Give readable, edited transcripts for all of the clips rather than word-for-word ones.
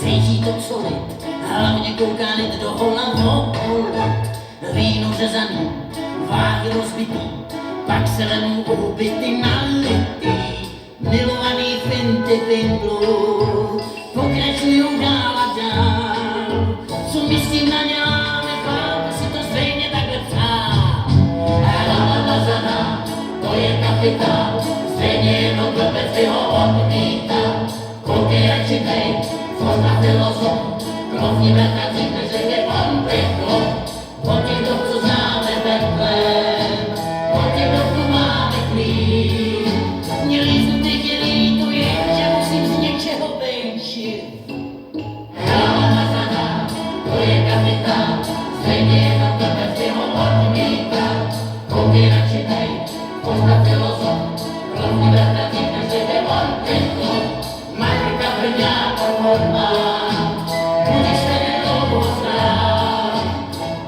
cítí to solit, hlavně kouká lid do hola vokout. Víno řezaný, váhy rozbitý, pak se lemou úbyty nalitý. Milovaný finty pindlu, pokračujou dál a dál. Co my s tím naděláme, pán si to zřejmě takhle přál. Helana, to je kapitán, stejně jenom blbec by ho odmítal. Koukej radši tej, co na filozof, krovní vrtací, než je on peklo. Od těch dob, co známe Betlém, od těch dob, tu máme klín. Měli jsem teď líto, že musím z něčeho venčit. Helana, to je kapitán, stejně jenom blbec by ho odmítal. Koukej radši tej, co na filozof, krovní vrtací, než je on peklo. Marka brňá pohodlá, budeš tady dlouho znát.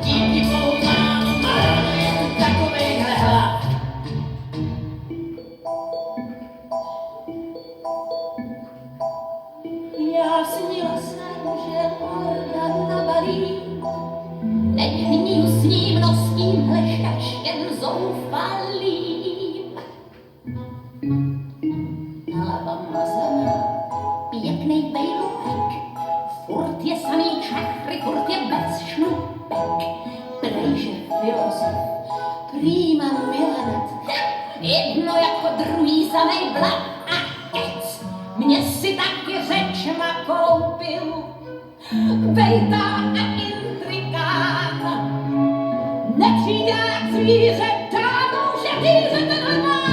Díky bohu málo je tu takovejhle hlad. Já snila jsem, že horda nabalí, nechmíl s ním nosním leškačkem zoufalým. Hlava mazaná, pěknej bejlupek, furt je samý čachry, furt je bez šnupek. Prejže filozof, prýma milanet, jedno jako druhý samej blab a kec. Mě si taky řečma koupil, bejta a intrikán. Nepřítel jak zvíře, táhnou, že vířete normál.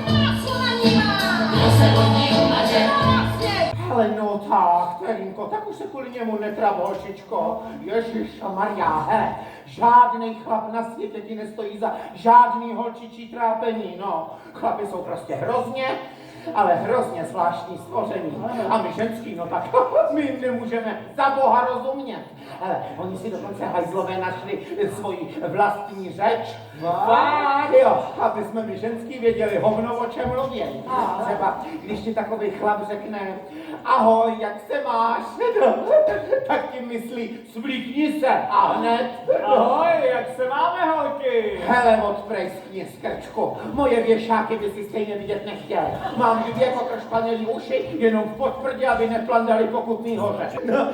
Máslo na ní má, Kdo se od něj umaže? Ale no tak, Terinko, tak už se kvůli němu netrap, holčičko. Ježišmarja, hele, žádnej chlap na světě ti nestojí za žádný holčičí trápení, no. Chlapi jsou prostě hrozně, ale hrozně zvláštní stvoření. A my ženský, no tak my jim nemůžeme za boha rozumět. Ale oni si dokonce hajzlové našli svoji vlastní řeč. Fakt? Jo, aby jsme my ženský věděli hovno, o čem mluvějí. Třeba, když ti takový chlap řekne, ahoj, jak se máš? No, tak ti myslí, svlíkni se a hned. Ahoj, jak se máme, holky? Hele, odprejskni z krčku, moje věšáky by si stejně vidět nechtěl. Mám dvě potrošpanělý uši, jenom v podprdě, aby neplandali po Kutný Hoře. No,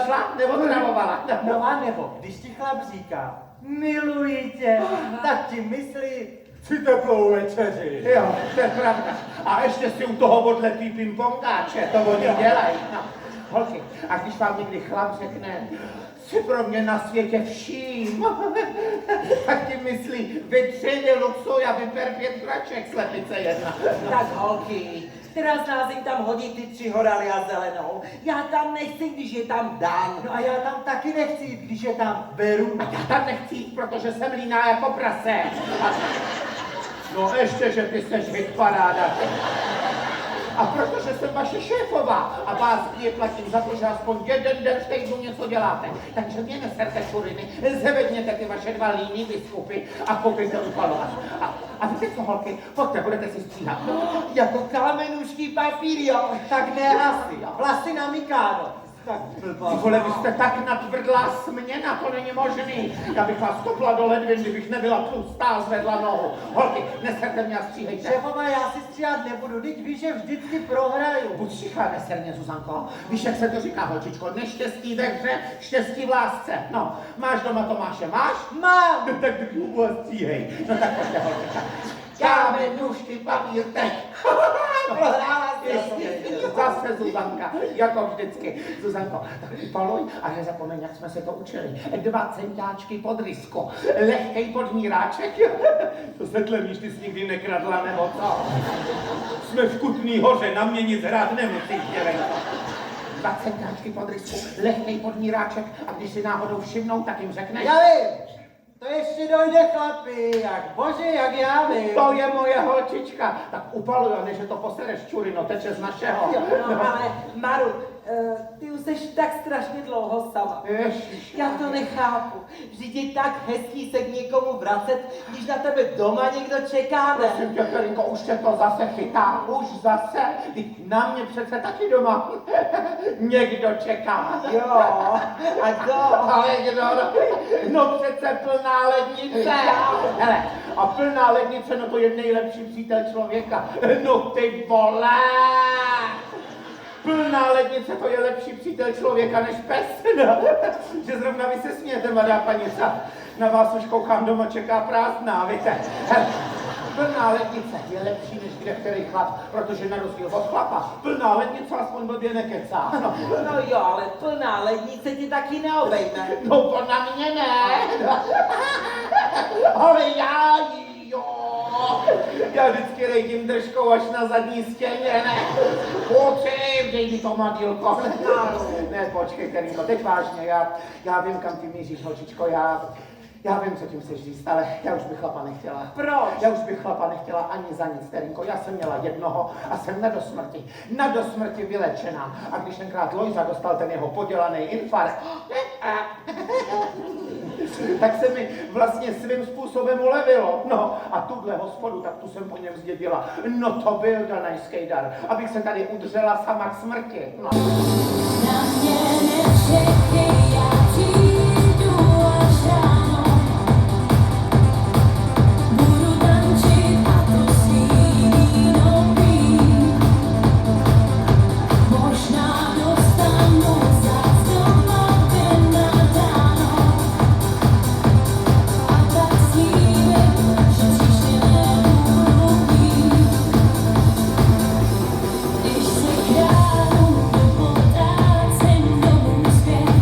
šla, nebo travovala. No a nebo, když ti chlap říká, miluji tě, tak ti myslí, chci teplou večeři. Jo, to je pravda. A ještě si u toho odletí pingpongáče, to oni dělají. No. Holky, a když vám někdy chlap řekne, jsi pro mě na světě vším, tak ti myslí, vytřině luxuj a vyper 5 kraček, slepice jedna. Tak holky, která z nás jim tam hodí ty 3 horaly a zelenou. Já tam nechci, když je tam Dan. No a já tam taky nechci, když je tam Beru. A já tam nechci jít, protože jsem líná jako prase. No ještě, že ty seš hitparáda. A protože jsem vaše šéfová a vás je platím za to, že aspoň jeden den v týdnu něco děláte. Takže mě neserte šuriny, zvedněte ty vaše 2 líní biskupy a koupíte upalovat. A víte co, holky, pojďte, budete si stříhat. Jako kamenušký papír, jo? Tak ne asi. Vlasy na Mikáno. Tak blbá. Ty vole, vy jste tak natvrdlá směna, to není možný. Já bych vás kopla do ledvin, kdybych nebyla tlustá a zvedla nohu. Holky, neserte mě a stříhejte. Šéfova, já si stříhat nebudu, teď víš, že vždycky prohraju. Buď tichá, neserně, Zuzanko. Víš, jak se to říká, holčičko, neštěstí ve hře, štěstí v lásce. No, máš doma Tomáše, máš? Mám! No tak druhu a stříhej. No tak pojďte, holčička. Kámen, nůžky, papír, teď. Prohrála Zase Zuzanka, jako vždycky. Zuzanko, tak upaluj a nezapomeň, jak jsme se to učili. 2 centáčky pod rysku, lehkej podmíráček. To se tlemíš, ty jsi nikdy nekradla, nebo co? Jsme v Kutný Hoře, na mě nic hrát nemusíš, děvenko. 2 centáčky pod rysku, lehkej podmíráček a když si náhodou všimnou, tak jim řekneš. Já vím! To ještě dojde, chlapi, jak bože, jak já vím. To je moje holčička. Tak upaluj, a než je to posereš, čurino, teče z našeho. Jo, no, ale Maru, Ty už seš tak strašně dlouho sama. Ježiš. Já to nechápu. Vždyť je tak hezký se k někomu vracet, když na tebe doma někdo čeká, ne? Prosím tě, Karinko, už tě to zase chytá, už zase. Vždyť na mě přece taky doma někdo čeká. Jo, a kdo? Ale kdo? No přece plná lednice. Hele, a plná lednice, no to je nejlepší přítel člověka. No ty vole! Plná lednice, to je lepší přítel člověka než pes. No. Že zrovna vy se smějete, mladá panice. Na vás už koukám, doma čeká prázdná, víte. Hele, plná lednice je lepší než kdekterý chlap, protože na rozdíl od chlapa, plná lednice aspoň blbě nekecá. No. No jo, ale plná lednice ti taky neobejme. No to na mě ne. Ale já jo. Já vždycky rejdím držkou až na zadní stěně, ne? Pojď, dej mi to madílko. Ne, počkej, Karinko, teď vážně, já vím, kam ty míříš, holčičko, já vím, co tím chceš říct, ale já už bych chlapa nechtěla. Proč? Já už bych chlapa nechtěla ani za nic, Terinko. Já jsem měla jednoho a jsem na dosmrti vylečená. A když tenkrát Lojza dostal ten jeho podělaný infarkt, tak se mi vlastně svým způsobem ulevilo. No a tuhle hospodu, tak tu jsem po něm zdědila. No to byl danajský dar, abych se tady udřela sama k smrti. No. Na mě nečekej, já přijdu až ráno. Budu tančit a to svý víno pít. Možná dostanu zas doma vynadáno. A tak slíbím, že příště nebudu pít. Když se kránu do potrácím domů zpět,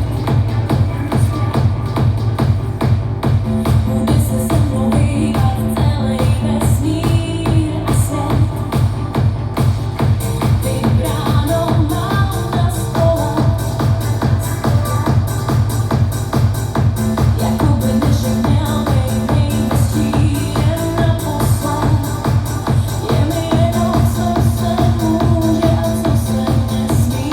bude se se mnou hýbat celý vesmír a svět. Vybráno mám na stole, jako by dnešek měl být nejhezčí jen naposled. Je mi jedno, co se může a co se nesmí.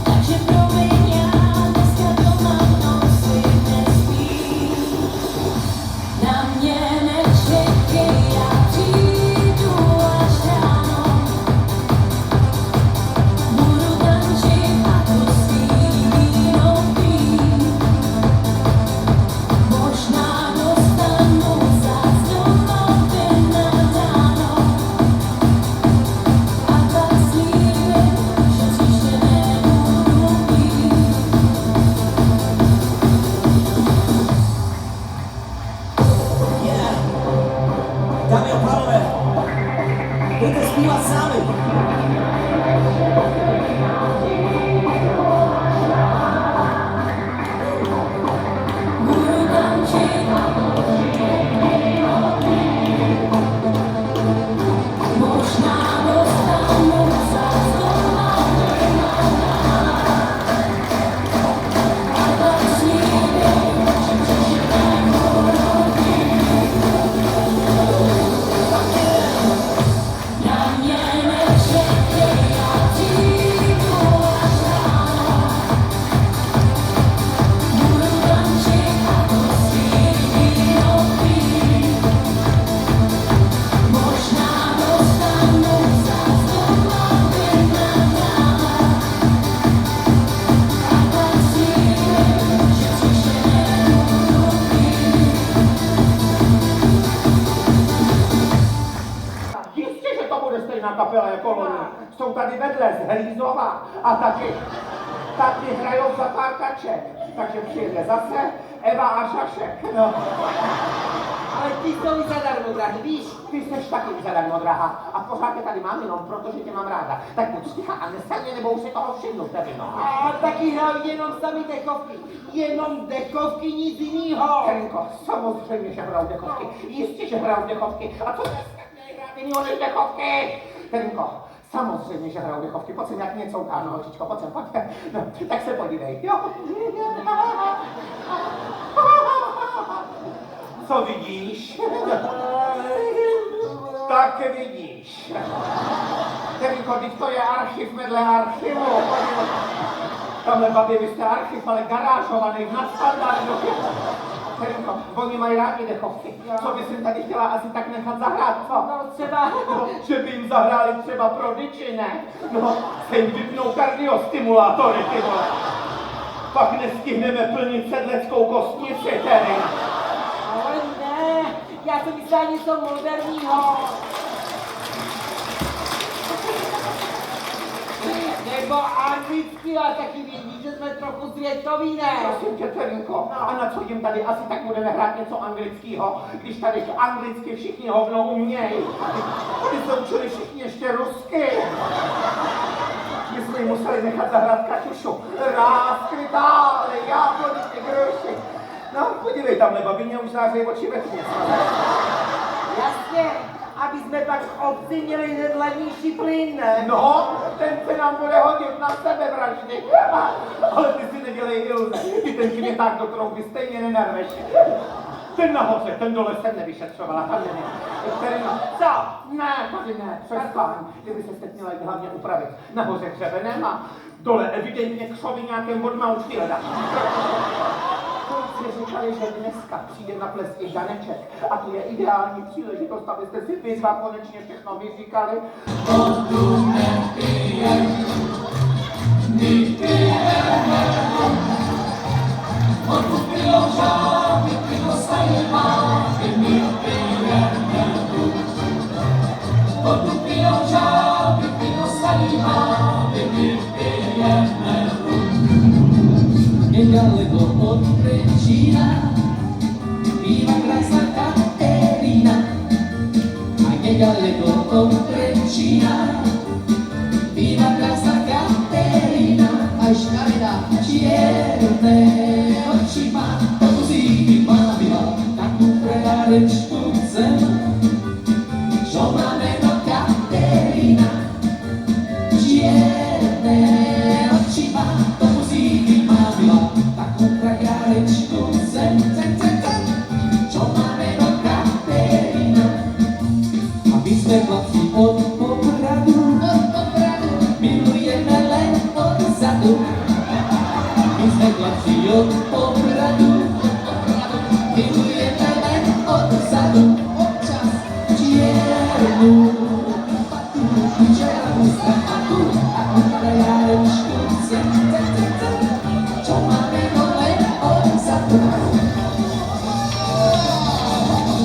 Takže promiň, já dneska doma nosit nespím. Na mě nečekej, já přijdu až ráno. Budu tančit a to svý víno pít. Možná dostanu zas doma vynadáno. A tak slíbím, že příště nebudu pít. Dámy a pánové, pojďte zpívat s námi. Budu tančit, možná dostanu zas doma vynadáno. A tak slíbím, že příště nebudu pít. Na mě nečekej, já přijdu až ráno. Budu tančit a to svý víno pít. Možná dostanu zas doma vynadáno. A tak slíbím, že příště nebudu pít. Jistě, že to bude stejná kapela jako loni. Jsou tady vedle z Hlízova a taky hrajou za párkaček. Takže přijede zase Eva a Šašek. No, Ale ty jsou zadarmo, drahý, víš? ty seš taky zadarmo, drahá. A pořád tě tady mám jenom protože tě mám ráda. Tak buď sticha a neselně, nebo už si toho všimnu, tedy no. A taky hrajou jenom sami dechovky. Jenom dechovky, nic jinýho. Karinko, samozřejmě, že hrajou dechovky. Jistě, že hrajou dechovky. A co dneska měli hrát jinýho než dechovky? Karinko, samozřejmě, že hrajou dechovky. Pojď sem, jak něco ukážu, holčičko, pojď sem, pojď. No, tak se podívej, jo? Co vidíš? Tak vidíš. Karinko, Terenko, teď to je archiv vedle archivu. Tamhle babě, vy jste archiv, ale garážovaný, v nadstandardu. Terenko, oni mají rádi dechovky. Co by jsem tady chtěla asi tak nechat zahrát, co? No třeba... No, že by jim zahráli třeba Prodigy, ne? No, se jim vypnou kardiostimulátory, ty vole. Pak nestihneme plnit sedleckou kostnici, tedy. Ale ne, já jsem myslela něco moderního. Nebo anglicky, ale taky vědí, že jsme trochu světoví, ne? Prosím tě, Terenko, a na co jim tady asi tak budeme hrát něco anglického, když tady anglicky všichni hovno umějí. Oni se učili všichni ještě rusky. My jsme jim museli nechat zahrát Kaťušu. Ráskrytály, jablonky, gruši. No, podívej, tamhle babině už zářejí oči ve tmě. Jasně, aby jsme pak obci měli hned levnější plyn, ne? No, ten se nám bude hodit na sebevraždy. Ale ty si nedělej iluze. Ty ten květák do trouby stejně nenarveš. Ten nahoře, ten dole jsem nevyšetřovala, tam není. Který... Co? Ne, tady ne, přestaň. Kdyby se teď měla jít hlavně upravit. Nahoře hřebenem a dole evidentně křoví nějakém od Mountfielda. Kluci říkali, že dneska přijde na ples i Žaneček. A to je ideální příležitost, abyste si vy dva konečně všechno vyříkali. Nedaleko od Trenčína bývá krásná Katerína. A nedaleko od Trenčína bývá krásná Katerína. A škaredá čierne oči má, to musí být mávila, takú prejárečku chcem, čo má meno Katerína. Čierne oči má, to musí být mávila, takú prejárečku chcem, čo má meno Katerína. A my sme chlapci od Popradu, milujeme len odzadu. My sme chlapci od Popradu, milujeme len odzadu. Občas čiernu patu, čiernu strapatu, takú prejárečku chcem, čo má meno len odzadu.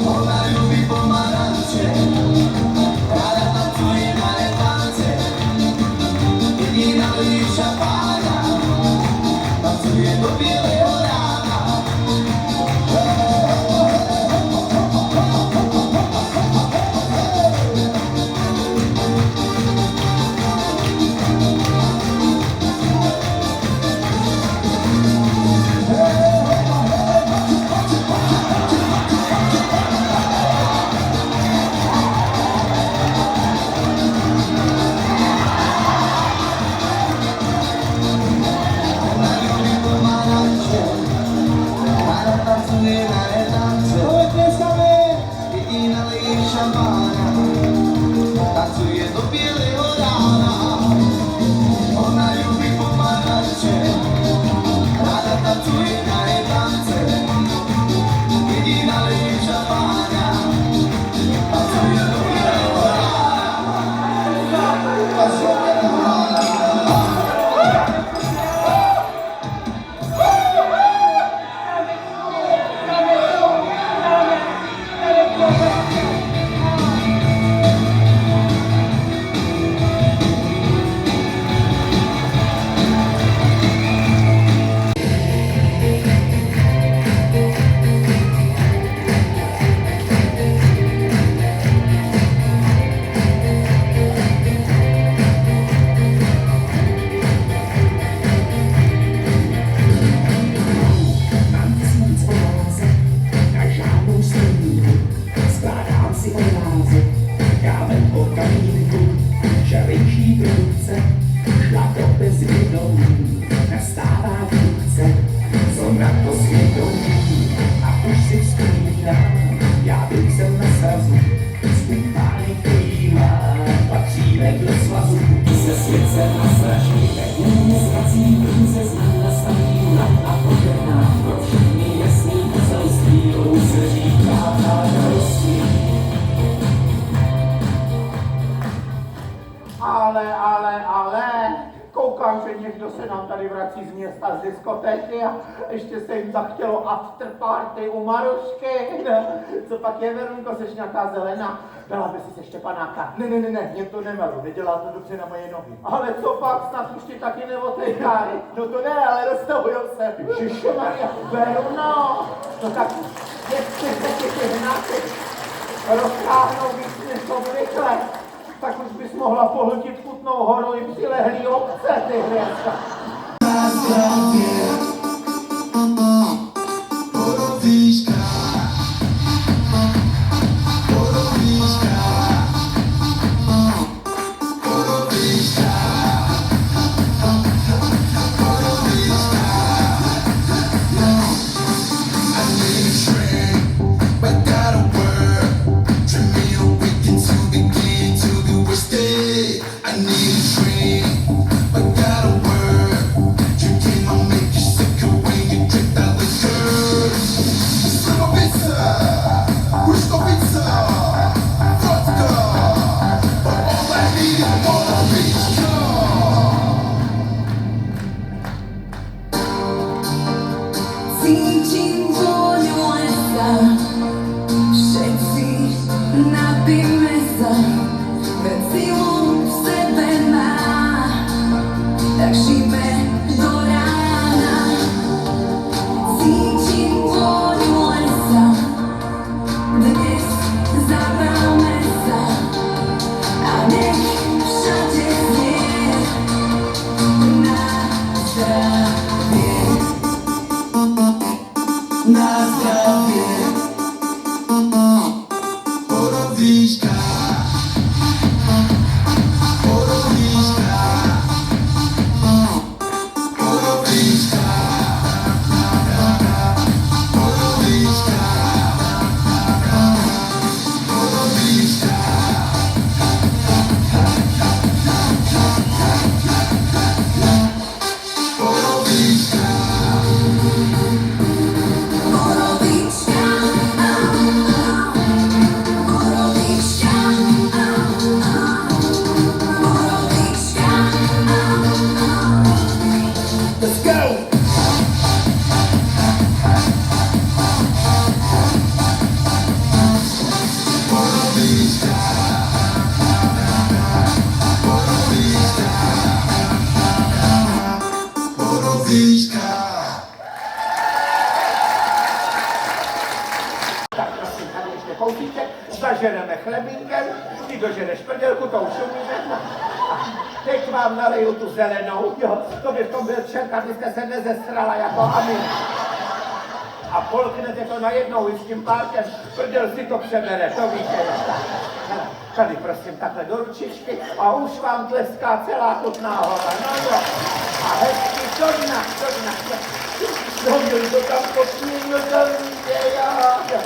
Ona ľubí pomaranče, rada tancuje na letance, jediná líša pána, tancuje do bieleho rána. Já bych se na srazu, s tím pány, který má, patří do svazu. Ale, koukám, že někdo se nám tady vrací z města z diskotéky a ještě se jim zachtělo after party u Marušky. Co pak je, Verunko, seš nějaká zelená? Dala by si se Štěpanáka. Ne, mě to nemaru, nedělá to dobře na moje nohy. Ale co pak, snad už ti taky neotejkáry. No to ne, ale roztahujou se. Ježišmarja, Veruno, no tak jestli se ti ty hnaty roztáhnou víc než obvykle, tak už bys mohla pohltit Kutnou Horu i přilehlý obce, ty hvězda. Na zdravě, Borovíčka, Borovíčka, Borovíčka, Borovíčka. I need a drink, but gotta work. Turn me awake to begin to be wasted. I need a drink, but gotta work. Drinking might make you sicker when you drink that liquor. Slivovica, Ruskovica, vodka, but all I need is Borovíčka. Cítim vôňu lesa, všetci napíme sa, veď silu v sebe má, tak žijme do rána. Cítim vôňu lesa, dnes zabráme sa a nech všade znie na zdravie. Na zdravie, Borovíčka, Borovíčka, Borovíčka, Borovíčka, Borovíčka. Borovíčka. Borovíčka, Borovíčka, Borovíčka. Let's go! Borovíčka, Borovíčka, Borovíčka. Tak prosím, tady ještě kousíček, zaženeme chlebínkem, ty doženeš prdělku, to už umíme. A teď vám naleju tu zelenou, jo, to by v tom byl čerka, ty jste se nezestrala jako Ami. A polknete to najednou i s tím párkem, prděl si to přebere, to víte. Hele, tady prosím takhle do ručičky a už vám tleská celá Kutná Hora, no jo. A hezky do dna. No, měli to tam potřím, no to víte, jo.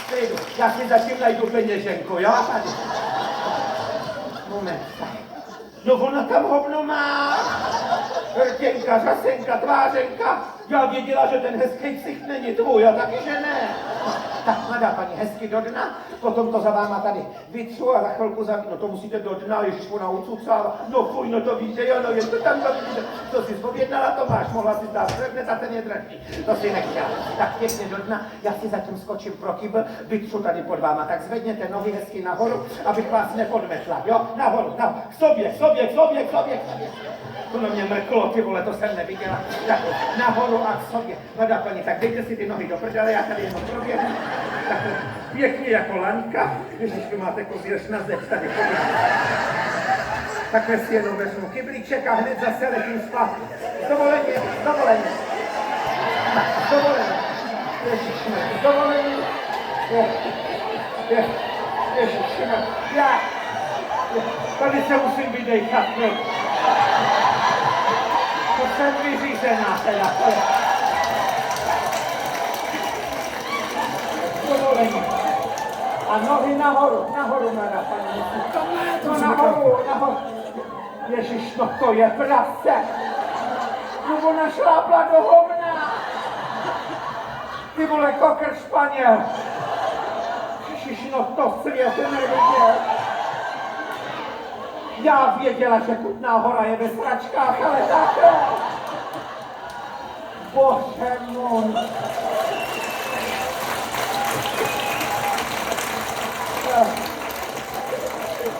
Přijdu, já si zatím najdu peněženku, jo, tady. Moment. No ona tam hovno má. Rtěnka, řasenka, tvářenka. Já věděla, že ten hezký ksicht není tvůj, a taky, že ne. Tak, mladá paní, hezky do dna, potom to za váma tady vytřu a za chvilku no to musíte do dna, ježiš, ona ucucala. No fuj, no to víte, jo, no jen to tam vidíte. To si zpovědnala, to máš, mohla si dát hned a ten je dražší. To si nechtěla. Tak pěkně do dna, já si zatím skočím pro kýbl, vytřu tady pod váma, tak zvedněte nohy hezky nahoru, abych vás nepodmetla, jo, nahoru, k sobě. To na mě mrklo, ty vole, to jsem neviděla. Tak nahoru a k sobě. Mladá paní, tak dejte si ty nohy do prdele, já tady jenom proběhnu. Takhle pěkně jako laňka. Ježíš, vy máte kozíř na zeď tady. Takhle si jenom vezmu kyblíček a hned zase letím zpátky. Dovoleně. Tak, dovoleně. Ježišmarja, dovoleně. Ježišmarja, já. Tady se musím vydejchat, no. To jsem vyřízená teda, to je. Dovoleně. A nohy nahoru, mladá paní. No nahoru. Ježiš, no to je prase. No ona šlápla do hovna. Ty vole, kokr Španěl. Ježiš, no to svět neviděl. Já věděla, že Kutná Hora je ve sračkách, ale také. Bože můj.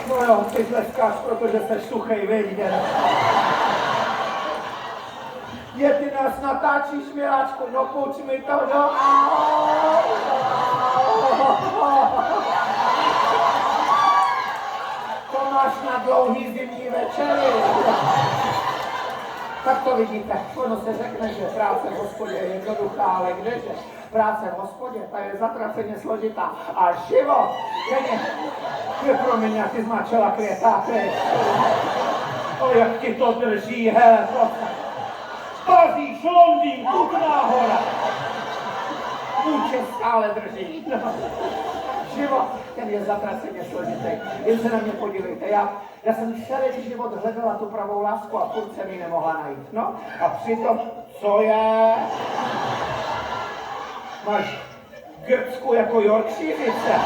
No jo, ty tleskáš, protože seš suchej, vidět. Je, ty nás natáčíš, miláčku, no půjč mi to, no. To máš na dlouhý zimní večery. Tak to vidíte, ono se řekne, že práce v hospodě je jednoduchá, ale kdeže? Práce v hospodě, ta je zatraceně složitá. A život, je promiň, jak ty zmáčela květáky. O, jak ti to drží, hele, Paříž, Londýn, Kutná Hora. Vůče stále drží. No. Život, ten je zatraceně složitý. Jen se na mě podívejte, já jsem celý život hledala tu pravou lásku a furt jsem ji nemohla najít. No a přitom, co je? Máš grcku jako Yorkshireice.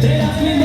Teraz mi